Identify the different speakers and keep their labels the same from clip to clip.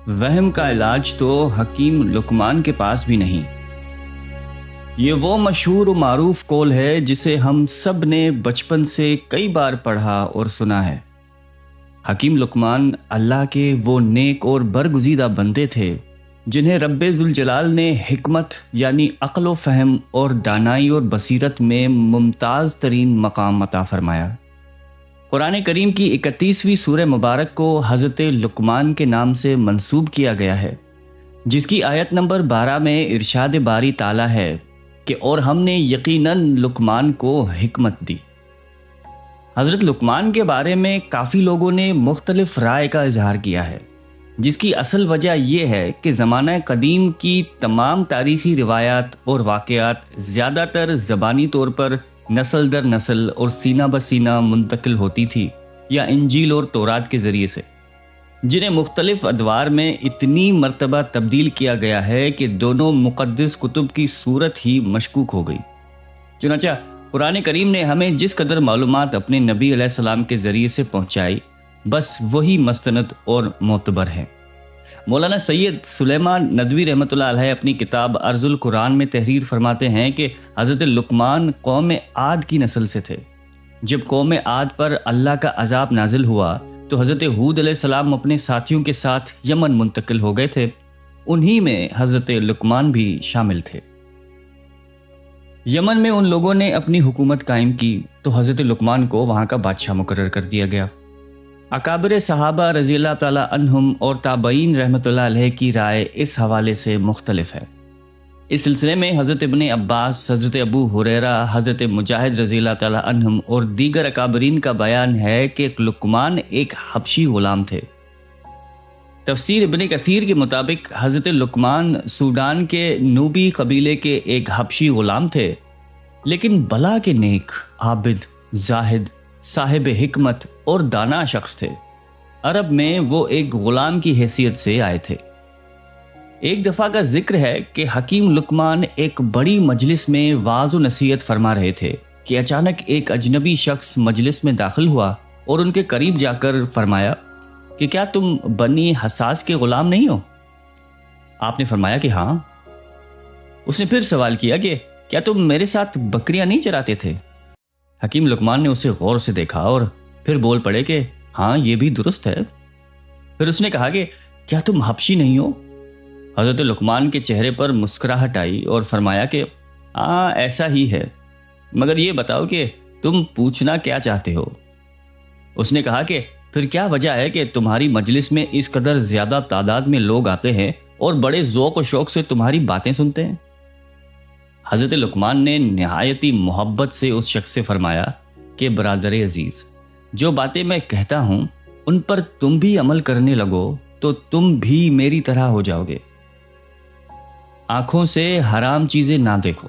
Speaker 1: وہم کا علاج تو حکیم لقمان کے پاس بھی نہیں۔ یہ وہ مشہور و معروف قول ہے جسے ہم سب نے بچپن سے کئی بار پڑھا اور سنا ہے۔ حکیم لقمان اللہ کے وہ نیک اور برگزیدہ بندے تھے جنہیں رب ذوالجلال نے حکمت یعنی عقل و فہم اور دانائی اور بصیرت میں ممتاز ترین مقام عطا فرمایا۔ قرآن کریم کی 31ویں سورہ مبارک کو حضرت لقمان کے نام سے منسوب کیا گیا ہے، جس کی آیت نمبر 12 میں ارشاد باری تعالیٰ ہے کہ اور ہم نے یقیناً لقمان کو حکمت دی۔ حضرت لقمان کے بارے میں کافی لوگوں نے مختلف رائے کا اظہار کیا ہے، جس کی اصل وجہ یہ ہے کہ زمانہ قدیم کی تمام تاریخی روایات اور واقعات زیادہ تر زبانی طور پر نسل در نسل اور سینہ بسینہ منتقل ہوتی تھی یا انجیل اور تورات کے ذریعے سے، جنہیں مختلف ادوار میں اتنی مرتبہ تبدیل کیا گیا ہے کہ دونوں مقدس کتب کی صورت ہی مشکوک ہو گئی۔ چنانچہ قرآن کریم نے ہمیں جس قدر معلومات اپنے نبی علیہ السلام کے ذریعے سے پہنچائی، بس وہی مستند اور معتبر ہے۔ مولانا سید سلیمان ندوی رحمۃ اللہ علیہ اپنی کتاب ارض القرآن میں تحریر فرماتے ہیں کہ حضرت لقمان قوم عاد کی نسل سے تھے۔ جب قوم عاد پر اللہ کا عذاب نازل ہوا تو حضرت ہود علیہ السلام اپنے ساتھیوں کے ساتھ یمن منتقل ہو گئے تھے، انہی میں حضرت لقمان بھی شامل تھے۔ یمن میں ان لوگوں نے اپنی حکومت قائم کی تو حضرت لقمان کو وہاں کا بادشاہ مقرر کر دیا گیا۔ اکابر صحابہ رضی اللہ تعالیٰ عنہم اور تابعین رحمۃ اللہ علیہ کی رائے اس حوالے سے مختلف ہے۔ اس سلسلے میں حضرت ابن عباس، حضرت ابو ہریرہ، حضرت مجاہد رضی اللہ تعالیٰ عنہم اور دیگر اکابرین کا بیان ہے کہ لقمان ایک حبشی غلام تھے۔ تفسیر ابن کثیر کے مطابق حضرت لقمان سوڈان کے نوبی قبیلے کے ایک حبشی غلام تھے، لیکن بلا کے نیک، عابد، زاہد، صاحب حکمت اور دانا شخص تھے۔ عرب میں وہ ایک غلام کی حیثیت سے آئے تھے۔ ایک دفعہ کا ذکر ہے کہ حکیم لقمان ایک بڑی مجلس میں واعظ و نصیحت فرما رہے تھے کہ اچانک ایک اجنبی شخص مجلس میں داخل ہوا اور ان کے قریب جا کر فرمایا کہ کیا تم بنی حساس کے غلام نہیں ہو؟ آپ نے فرمایا کہ ہاں۔ اس نے پھر سوال کیا کہ کیا تم میرے ساتھ بکریاں نہیں چراتے تھے؟ حکیم لقمان نے اسے غور سے دیکھا اور پھر بول پڑے کہ ہاں، یہ بھی درست ہے۔ پھر اس نے کہا کہ کیا تم حبشی نہیں ہو؟ حضرت لقمان کے چہرے پر مسکراہٹ آئی اور فرمایا کہ ہاں، ایسا ہی ہے، مگر یہ بتاؤ کہ تم پوچھنا کیا چاہتے ہو؟ اس نے کہا کہ پھر کیا وجہ ہے کہ تمہاری مجلس میں اس قدر زیادہ تعداد میں لوگ آتے ہیں اور بڑے ذوق و شوق سے تمہاری باتیں سنتے ہیں؟ حضرت لقمان نے نہایتی محبت سے اس شخص سے فرمایا کہ برادر عزیز، جو باتیں میں کہتا ہوں ان پر تم بھی عمل کرنے لگو تو تم بھی میری طرح ہو جاؤ گے۔ آنکھوں سے حرام چیزیں نہ دیکھو،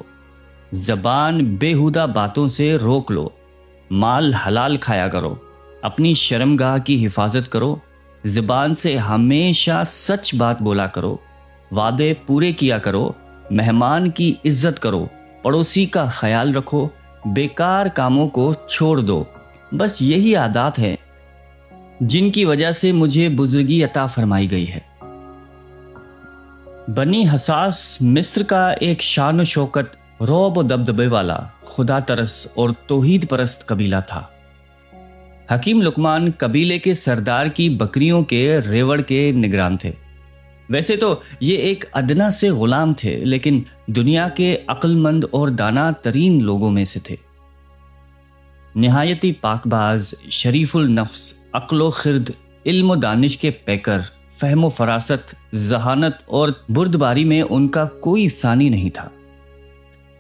Speaker 1: زبان بےہودہ باتوں سے روک لو، مال حلال کھایا کرو، اپنی شرمگاہ کی حفاظت کرو، زبان سے ہمیشہ سچ بات بولا کرو، وعدے پورے کیا کرو، مہمان کی عزت کرو، پڑوسی کا خیال رکھو، بیکار کاموں کو چھوڑ دو۔ بس یہی عادات ہیں جن کی وجہ سے مجھے بزرگی عطا فرمائی گئی ہے۔ بنی حساس مصر کا ایک شان و شوکت، رعب و دبدبے والا، خدا ترس اور توحید پرست قبیلہ تھا۔ حکیم لقمان قبیلے کے سردار کی بکریوں کے ریوڑ کے نگران تھے۔ ویسے تو یہ ایک ادنا سے غلام تھے، لیکن دنیا کے عقل مند اور دانا ترین لوگوں میں سے تھے۔ نہایتی پاک باز، شریف النفس، عقل و خرد، علم و دانش کے پیکر، فہم و فراست، ذہانت اور بردباری میں ان کا کوئی ثانی نہیں تھا۔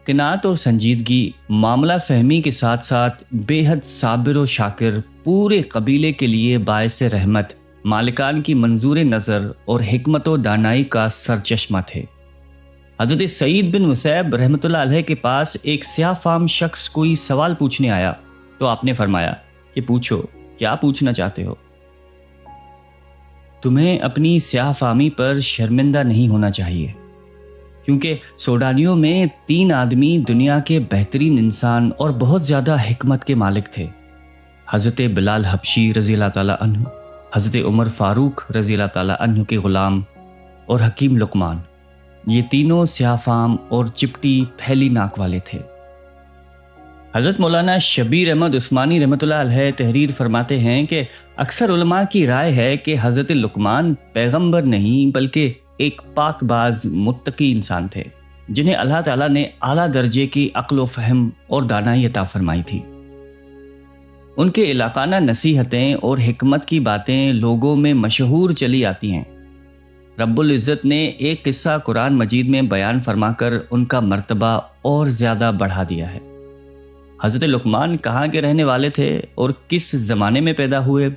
Speaker 1: قناعت اور سنجیدگی، معاملہ فہمی کے ساتھ ساتھ بے حد صابر و شاکر، پورے قبیلے کے لیے باعث رحمت، مالکان کی منظور نظر اور حکمت و دانائی کا سرچشمہ تھے۔ حضرت سعید بن مسیب رحمۃ اللہ علیہ کے پاس ایک سیاہ فام شخص کوئی سوال پوچھنے آیا تو آپ نے فرمایا کہ پوچھو، کیا پوچھنا چاہتے ہو؟ تمہیں اپنی سیاہ فامی پر شرمندہ نہیں ہونا چاہیے، کیونکہ سوڈانیوں میں 3 آدمی دنیا کے بہترین انسان اور بہت زیادہ حکمت کے مالک تھے، حضرت بلال حبشی رضی اللہ تعالیٰ عنہ، حضرت عمر فاروق رضی اللہ تعالیٰ عنہ کے غلام اور حکیم لقمان، یہ تینوں سیاہ فام اور چپٹی پھیلی ناک والے تھے۔ حضرت مولانا شبیر احمد عثمانی رحمۃ اللہ علیہ تحریر فرماتے ہیں کہ اکثر علماء کی رائے ہے کہ حضرت لقمان پیغمبر نہیں بلکہ ایک پاک باز متقی انسان تھے، جنہیں اللہ تعالیٰ نے اعلیٰ درجے کی عقل و فہم اور دانائی عطا فرمائی تھی۔ ان کے علاقانہ نصیحتیں اور حکمت کی باتیں لوگوں میں مشہور چلی آتی ہیں۔ رب العزت نے ایک قصہ قرآن مجید میں بیان فرما کر ان کا مرتبہ اور زیادہ بڑھا دیا ہے۔ حضرت لقمان کہاں کے رہنے والے تھے اور کس زمانے میں پیدا ہوئے،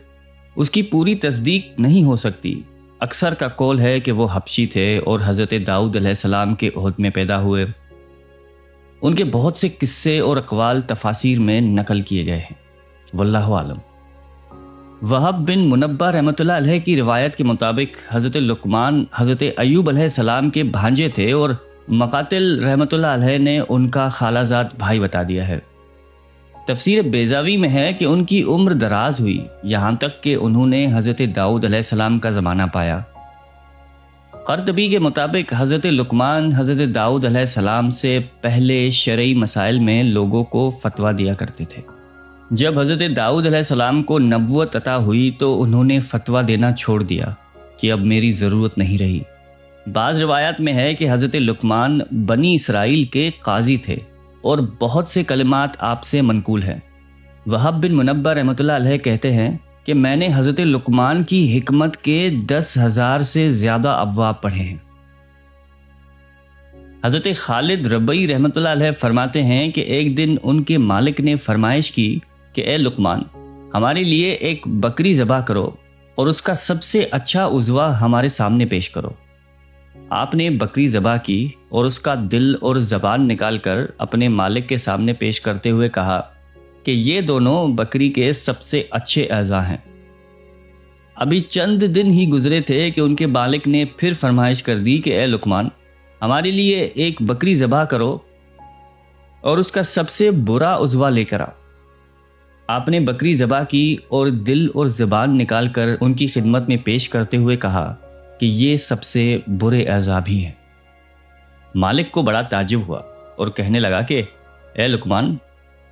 Speaker 1: اس کی پوری تصدیق نہیں ہو سکتی۔ اکثر کا قول ہے کہ وہ حبشی تھے اور حضرت داؤد علیہ السلام کے عہد میں پیدا ہوئے۔ ان کے بہت سے قصے اور اقوال تفاسیر میں نقل کیے گئے ہیں، واللہ عالم۔ وہب بن منبہ رحمۃ اللہ علیہ کی روایت کے مطابق حضرت لقمان حضرت ایوب علیہ السلام کے بھانجے تھے، اور مقاتل رحمۃ اللہ علیہ نے ان کا خالہ زاد بھائی بتا دیا ہے۔ تفسیر بیضاوی میں ہے کہ ان کی عمر دراز ہوئی، یہاں تک کہ انہوں نے حضرت داؤد علیہ السلام کا زمانہ پایا۔ قرطبی کے مطابق حضرت لقمان حضرت داؤد علیہ السلام سے پہلے شرعی مسائل میں لوگوں کو فتویٰ دیا کرتے تھے۔ جب حضرت داؤد علیہ السلام کو نبوت عطا ہوئی تو انہوں نے فتویٰ دینا چھوڑ دیا کہ اب میری ضرورت نہیں رہی۔ بعض روایات میں ہے کہ حضرت لقمان بنی اسرائیل کے قاضی تھے اور بہت سے کلمات آپ سے منقول ہیں۔ وہب بن منبہ رحمۃ اللہ علیہ کہتے ہیں کہ میں نے حضرت لقمان کی حکمت کے 10,000 سے زیادہ ابواب پڑھے ہیں۔ حضرت خالد ربعی رحمۃ اللہ علیہ فرماتے ہیں کہ ایک دن ان کے مالک نے فرمائش کی کہ اے لقمان، ہمارے لیے ایک بکری ذبح کرو اور اس کا سب سے اچھا عضو ہمارے سامنے پیش کرو۔ آپ نے بکری ذبح کی اور اس کا دل اور زبان نکال کر اپنے مالک کے سامنے پیش کرتے ہوئے کہا کہ یہ دونوں بکری کے سب سے اچھے اعضاء ہیں۔ ابھی چند دن ہی گزرے تھے کہ ان کے مالک نے پھر فرمائش کر دی کہ اے لقمان، ہمارے لیے ایک بکری ذبح کرو اور اس کا سب سے برا عضو لے کر آ۔ آپ نے بکری ذبح کی اور دل اور زبان نکال کر ان کی خدمت میں پیش کرتے ہوئے کہا کہ یہ سب سے برے اعضاء بھی ہیں۔ مالک کو بڑا تعجب ہوا اور کہنے لگا کہ اے لقمان،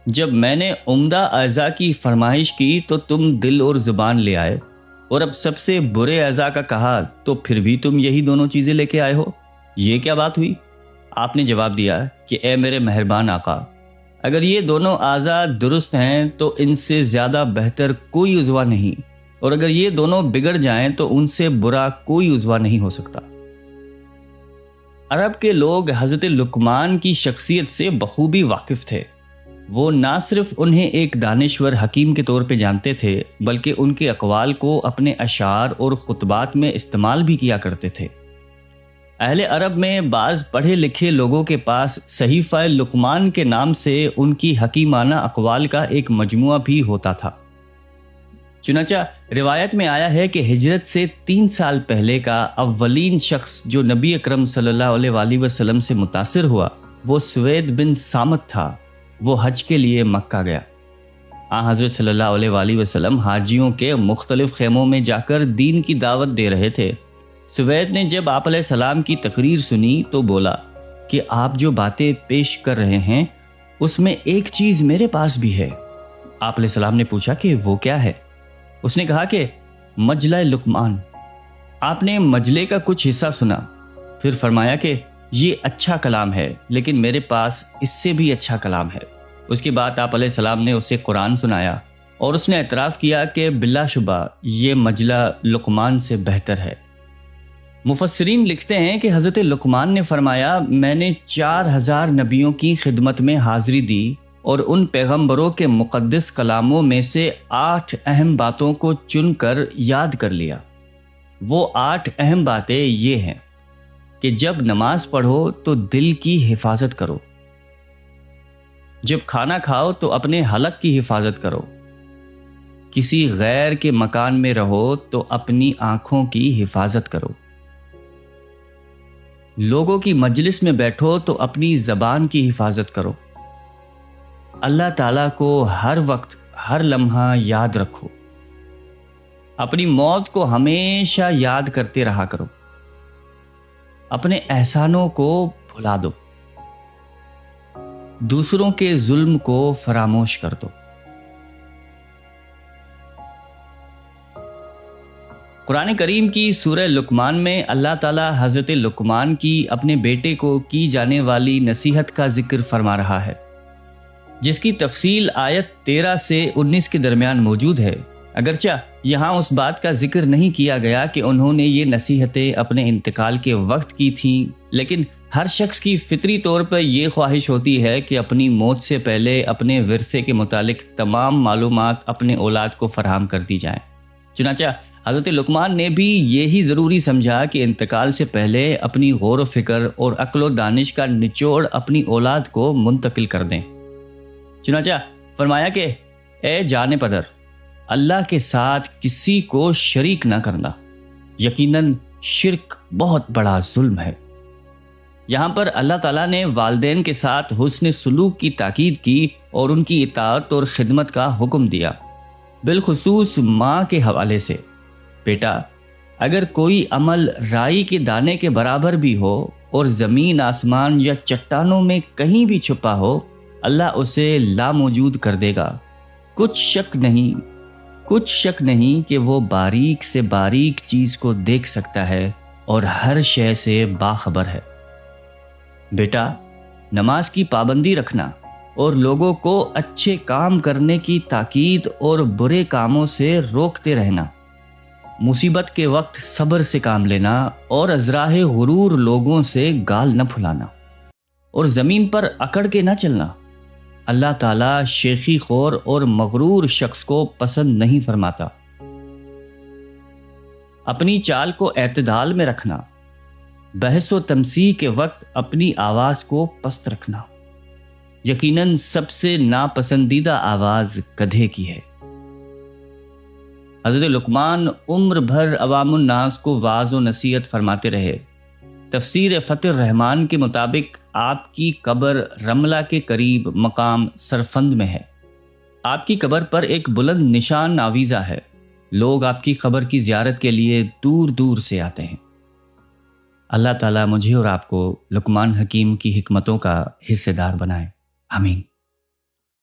Speaker 1: جب میں نے عمدہ اعضاء کی فرمائش کی تو تم دل اور زبان لے آئے، اور اب سب سے برے اعضاء کا کہا تو پھر بھی تم یہی دونوں چیزیں لے کے آئے ہو، یہ کیا بات ہوئی؟ آپ نے جواب دیا کہ اے میرے مہربان آقا، اگر یہ دونوں اعضاء درست ہیں تو ان سے زیادہ بہتر کوئی عضو نہیں، اور اگر یہ دونوں بگڑ جائیں تو ان سے برا کوئی عضو نہیں ہو سکتا۔ عرب کے لوگ حضرت لقمان کی شخصیت سے بخوبی واقف تھے۔ وہ نہ صرف انہیں ایک دانشور حکیم کے طور پہ جانتے تھے بلکہ ان کے اقوال کو اپنے اشعار اور خطبات میں استعمال بھی کیا کرتے تھے۔ اہل عرب میں بعض پڑھے لکھے لوگوں کے پاس صحیفہ لقمان کے نام سے ان کی حکیمانہ اقوال کا ایک مجموعہ بھی ہوتا تھا۔ چنانچہ روایت میں آیا ہے کہ ہجرت سے 3 سال پہلے کا اولین شخص جو نبی اکرم صلی اللہ علیہ وآلہ وسلم سے متاثر ہوا وہ سوید بن سامت تھا۔ وہ حج کے لیے مکہ گیا۔ حضرت صلی اللہ علیہ وآلہ وسلم حاجیوں کے مختلف خیموں میں جا کر دین کی دعوت دے رہے تھے۔ سوید نے جب آپ علیہ السلام کی تقریر سنی تو بولا کہ آپ جو باتیں پیش کر رہے ہیں اس میں ایک چیز میرے پاس بھی ہے۔ آپ علیہ السلام نے پوچھا کہ وہ کیا ہے؟ اس نے کہا کہ مجلہ لقمان۔ آپ نے مجلے کا کچھ حصہ سنا، پھر فرمایا کہ یہ اچھا کلام ہے لیکن میرے پاس اس سے بھی اچھا کلام ہے۔ اس کے بعد آپ علیہ السلام نے اسے قرآن سنایا اور اس نے اعتراف کیا کہ بلا شبہ یہ مجلہ لقمان سے بہتر ہے۔ مفسرین لکھتے ہیں کہ حضرت لقمان نے فرمایا، میں نے 4000 نبیوں کی خدمت میں حاضری دی اور ان پیغمبروں کے مقدس کلاموں میں سے 8 اہم باتوں کو چن کر یاد کر لیا۔ وہ 8 اہم باتیں یہ ہیں کہ جب نماز پڑھو تو دل کی حفاظت کرو، جب کھانا کھاؤ تو اپنے حلق کی حفاظت کرو، کسی غیر کے مکان میں رہو تو اپنی آنکھوں کی حفاظت کرو، لوگوں کی مجلس میں بیٹھو تو اپنی زبان کی حفاظت کرو، اللہ تعالیٰ کو ہر وقت ہر لمحہ یاد رکھو، اپنی موت کو ہمیشہ یاد کرتے رہا کرو، اپنے احسانوں کو بھلا دو، دوسروں کے ظلم کو فراموش کر دو۔ قرآن کریم کی سورہ لقمان میں اللہ تعالیٰ حضرت لقمان کی اپنے بیٹے کو کی جانے والی نصیحت کا ذکر فرما رہا ہے، جس کی تفصیل آیت 13 سے 19 کے درمیان موجود ہے۔ اگرچہ یہاں اس بات کا ذکر نہیں کیا گیا کہ انہوں نے یہ نصیحتیں اپنے انتقال کے وقت کی تھیں، لیکن ہر شخص کی فطری طور پر یہ خواہش ہوتی ہے کہ اپنی موت سے پہلے اپنے ورثے کے متعلق تمام معلومات اپنے اولاد کو فراہم کر دی جائیں۔ چنانچہ حضرت لقمان نے بھی یہی ضروری سمجھا کہ انتقال سے پہلے اپنی غور و فکر اور عقل و دانش کا نچوڑ اپنی اولاد کو منتقل کر دیں۔ چنانچہ فرمایا کہ اے جان پدر، اللہ کے ساتھ کسی کو شریک نہ کرنا، یقیناً شرک بہت بڑا ظلم ہے۔ یہاں پر اللہ تعالیٰ نے والدین کے ساتھ حسن سلوک کی تاکید کی اور ان کی اطاعت اور خدمت کا حکم دیا، بالخصوص ماں کے حوالے سے۔ بیٹا، اگر کوئی عمل رائی کے دانے کے برابر بھی ہو اور زمین آسمان یا چٹانوں میں کہیں بھی چھپا ہو، اللہ اسے لاموجود کر دے گا۔ کچھ شک نہیں کہ وہ باریک سے باریک چیز کو دیکھ سکتا ہے اور ہر شے سے باخبر ہے۔ بیٹا، نماز کی پابندی رکھنا اور لوگوں کو اچھے کام کرنے کی تاکید اور برے کاموں سے روکتے رہنا، مصیبت کے وقت صبر سے کام لینا اور ازراہ غرور لوگوں سے گال نہ پھلانا، اور زمین پر اکڑ کے نہ چلنا۔ اللہ تعالیٰ شیخی خور اور مغرور شخص کو پسند نہیں فرماتا۔ اپنی چال کو اعتدال میں رکھنا، بحث و تمسیح کے وقت اپنی آواز کو پست رکھنا، یقیناً سب سے ناپسندیدہ آواز گدھے کی ہے۔ حضرت لقمان عمر بھر عوام الناس کو وعظ و نصیحت فرماتے رہے۔ تفسیر فتح الرحمان کے مطابق آپ کی قبر رملہ کے قریب مقام سرفند میں ہے۔ آپ کی قبر پر ایک بلند نشان آویزہ ہے۔ لوگ آپ کی قبر کی زیارت کے لیے دور دور سے آتے ہیں۔ اللہ تعالیٰ مجھے اور آپ کو لقمان حکیم کی حکمتوں کا حصے دار بنائے، آمین۔